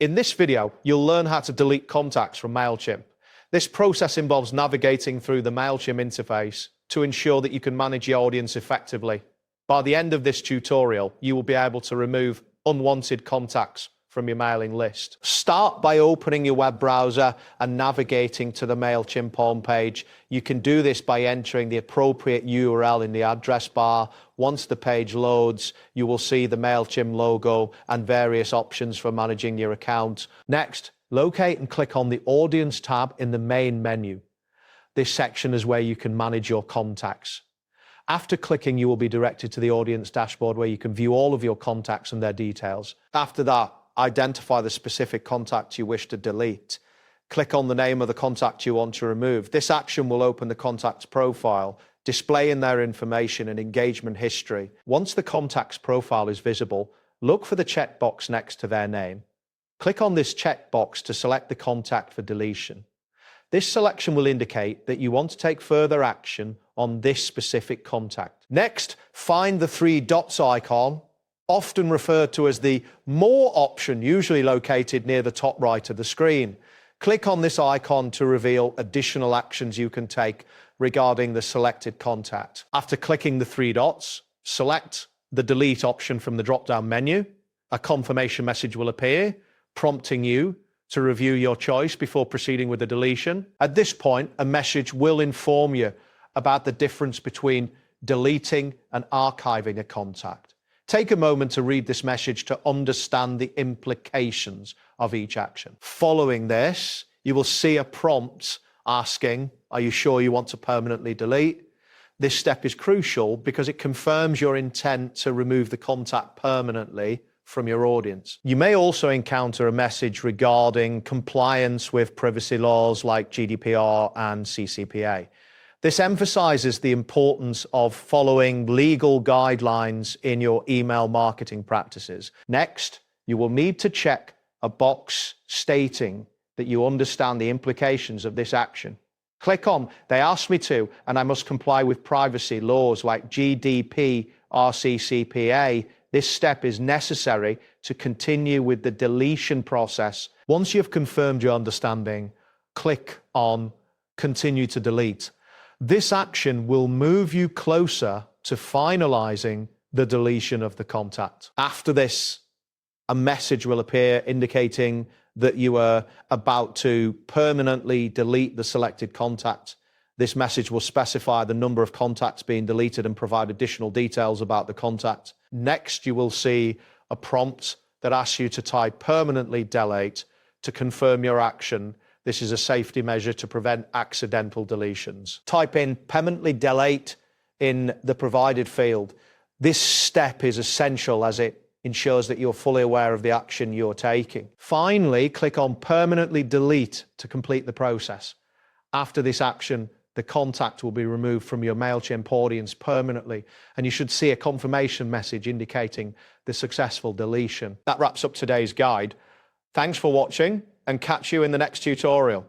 In this video, you'll learn how to delete contacts from Mailchimp. This process involves navigating through the Mailchimp interface to ensure that you can manage your audience effectively. By the end of this tutorial, you will be able to remove unwanted contacts from your mailing list. Start by opening your web browser and navigating to the Mailchimp homepage. You can do this by entering the appropriate URL in the address bar. Once the page loads, you will see the Mailchimp logo and various options for managing your account. Next, locate and click on the Audience tab in the main menu. This section is where you can manage your contacts. After clicking, you will be directed to the Audience dashboard where you can view all of your contacts and their details. After that, identify the specific contact you wish to delete. Click on the name of the contact you want to remove. This action will open the contact's profile, displaying their information and engagement history. Once the contact's profile is visible, look for the checkbox next to their name. Click on this checkbox to select the contact for deletion. This selection will indicate that you want to take further action on this specific contact. Next, find the three dots icon, often referred to as the More option, usually located near the top right of the screen. Click on this icon to reveal additional actions you can take regarding the selected contact. After clicking the three dots, select the Delete option from the drop-down menu. A confirmation message will appear, prompting you to review your choice before proceeding with the deletion. At this point, a message will inform you about the difference between deleting and archiving a contact. Take a moment to read this message to understand the implications of each action. Following this, you will see a prompt asking, are you sure you want to permanently delete? This step is crucial because it confirms your intent to remove the contact permanently from your audience. You may also encounter a message regarding compliance with privacy laws like GDPR and CCPA. This emphasizes the importance of following legal guidelines in your email marketing practices. Next, you will need to check a box stating that you understand the implications of this action. Click on, they asked me to, and I must comply with privacy laws like GDPR, CCPA. This step is necessary to continue with the deletion process. Once you've confirmed your understanding, click on Continue to Delete. This action will move you closer to finalizing the deletion of the contact. After this, a message will appear indicating that you are about to permanently delete the selected contact. This message will specify the number of contacts being deleted and provide additional details about the contact. Next, you will see a prompt that asks you to type permanently delete to confirm your action. This is a safety measure to prevent accidental deletions. Type in permanently delete in the provided field. This step is essential as it ensures that you're fully aware of the action you're taking. Finally, click on permanently delete to complete the process. After this action, the contact will be removed from your Mailchimp audience permanently, and you should see a confirmation message indicating the successful deletion. That wraps up today's guide. Thanks for watching, and catch you in the next tutorial.